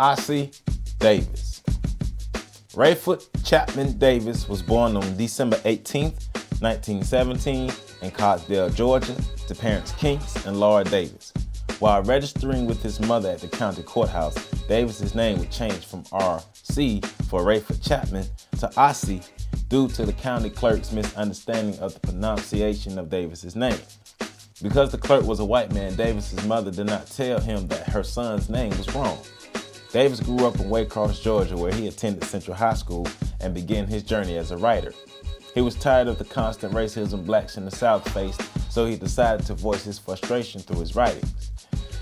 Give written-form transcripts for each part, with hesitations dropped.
Ossie Davis. Rayford Chapman Davis was born on December 18, 1917 in Cottesdale, Georgia, to parents Kinks and Laura Davis. While registering with his mother at the county courthouse, Davis's name would change from R.C. for Rayford Chapman to Ossie due to the county clerk's misunderstanding of the pronunciation of Davis's name. Because the clerk was a white man, Davis's mother did not tell him that her son's name was wrong. Davis grew up in Waycross, Georgia, where he attended Central High School and began his journey as a writer. He was tired of the constant racism blacks in the South faced, so he decided to voice his frustration through his writings.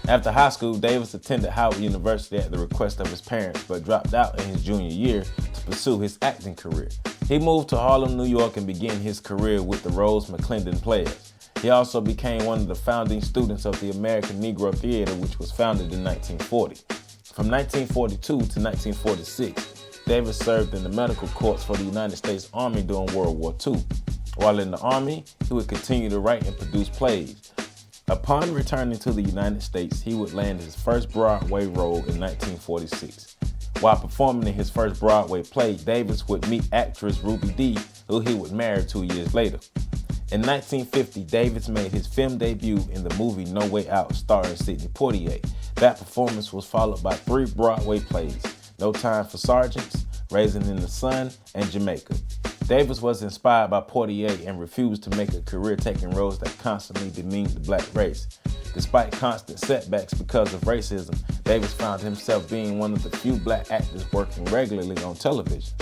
After high school, Davis attended Howard University at the request of his parents, but dropped out in his junior year to pursue his acting career. He moved to Harlem, New York, and began his career with the Rose McClendon Players. He also became one of the founding students of the American Negro Theater, which was founded in 1940. From 1942 to 1946, Davis served in the medical corps for the United States Army during World War II. While in the Army, he would continue to write and produce plays. Upon returning to the United States, he would land his first Broadway role in 1946. While performing in his first Broadway play, Davis would meet actress Ruby Dee, who he would marry 2 years later. In 1950, Davis made his film debut in the movie No Way Out, starring Sidney Poitier. That performance was followed by 3 Broadway plays, No Time for Sergeants, Raisin in the Sun, and Jamaica. Davis was inspired by Poitier and refused to make a career taking roles that constantly demeaned the black race. Despite constant setbacks because of racism, Davis found himself being one of the few black actors working regularly on television.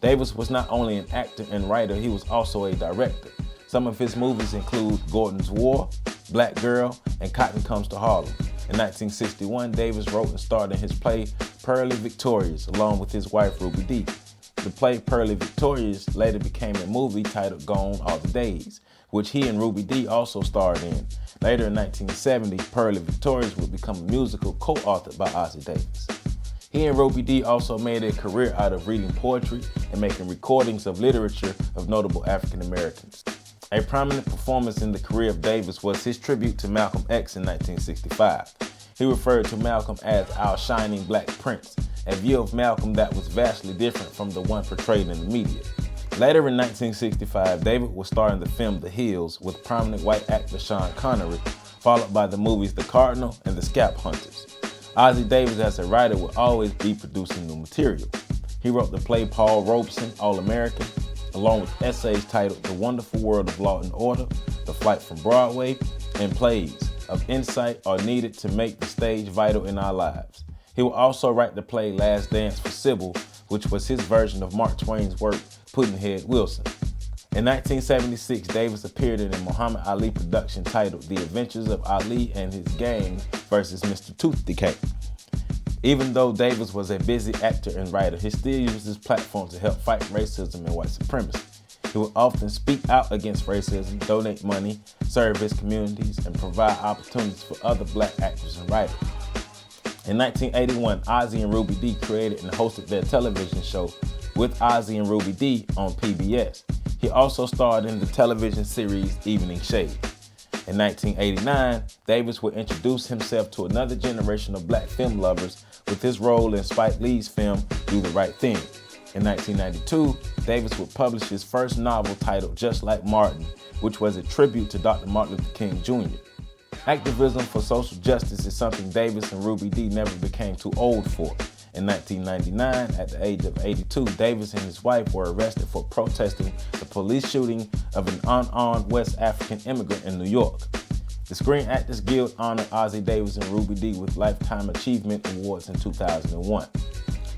Davis was not only an actor and writer, he was also a director. Some of his movies include Gordon's War, Black Girl, and Cotton Comes to Harlem. In 1961, Davis wrote and starred in his play Purlie Victorious, along with his wife Ruby Dee. The play Purlie Victorious later became a movie titled Gone All the Days, which he and Ruby Dee also starred in. Later in 1970, Purlie Victorious would become a musical co-authored by Ossie Davis. He and Ruby Dee also made a career out of reading poetry and making recordings of literature of notable African Americans. A prominent performance in the career of Davis was his tribute to Malcolm X in 1965. He referred to Malcolm as our shining black prince, a view of Malcolm that was vastly different from the one portrayed in the media. Later in 1965, Davis would star in the film The Hills with prominent white actor Sean Connery, followed by the movies The Cardinal and The Scalp Hunters. Ossie Davis as a writer would always be producing new material. He wrote the play Paul Robeson, All-American, along with essays titled The Wonderful World of Law and Order, The Flight from Broadway, and plays of insight are needed to make the stage vital in our lives. He will also write the play Last Dance for Sybil, which was his version of Mark Twain's work, Pudd'nhead Wilson. In 1976, Davis appeared in a Muhammad Ali production titled The Adventures of Ali and His Gang versus Mr. Tooth Decay. Even though Davis was a busy actor and writer, he still used his platform to help fight racism and white supremacy. He would often speak out against racism, donate money, serve his communities, and provide opportunities for other black actors and writers. In 1981, Ossie and Ruby Dee created and hosted their television show With Ossie and Ruby Dee on PBS. He also starred in the television series Evening Shade. In 1989, Davis would introduce himself to another generation of black film lovers with his role in Spike Lee's film Do the Right Thing. In 1992, Davis would publish his first novel titled Just Like Martin, which was a tribute to Dr. Martin Luther King Jr. Activism for social justice is something Davis and Ruby Dee never became too old for. In 1999, at the age of 82, Davis and his wife were arrested for protesting the police shooting of an unarmed West African immigrant in New York. The Screen Actors Guild honored Ossie Davis and Ruby Dee with Lifetime Achievement Awards in 2001.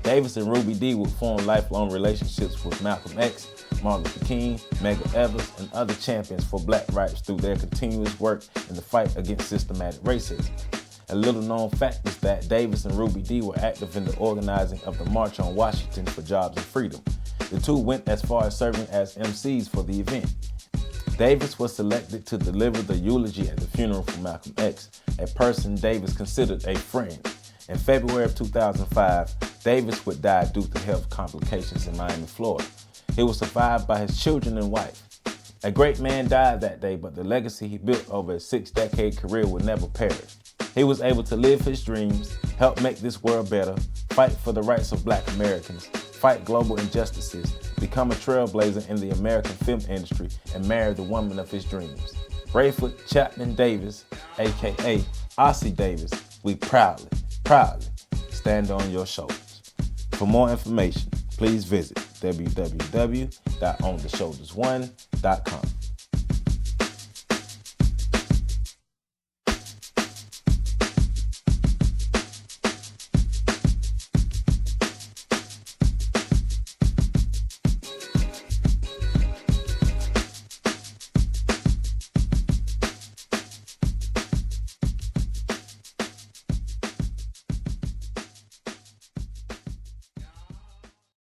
Davis and Ruby Dee would form lifelong relationships with Malcolm X, Martin Luther King, Medgar Evers, and other champions for black rights through their continuous work in the fight against systematic racism. A little known fact is that Davis and Ruby Dee were active in the organizing of the March on Washington for Jobs and Freedom. The two went as far as serving as MCs for the event. Davis was selected to deliver the eulogy at the funeral for Malcolm X, a person Davis considered a friend. In February of 2005, Davis would die due to health complications in Miami, Florida. He was survived by his children and wife. A great man died that day, but the legacy he built over a 6-decade career would never perish. He was able to live his dreams, help make this world better, fight for the rights of Black Americans, fight global injustices, become a trailblazer in the American film industry, and marry the woman of his dreams. Rayford Chapman Davis, aka Ossie Davis, we proudly stand on your shoulders. For more information, please visit www.ontheshoulders1.com.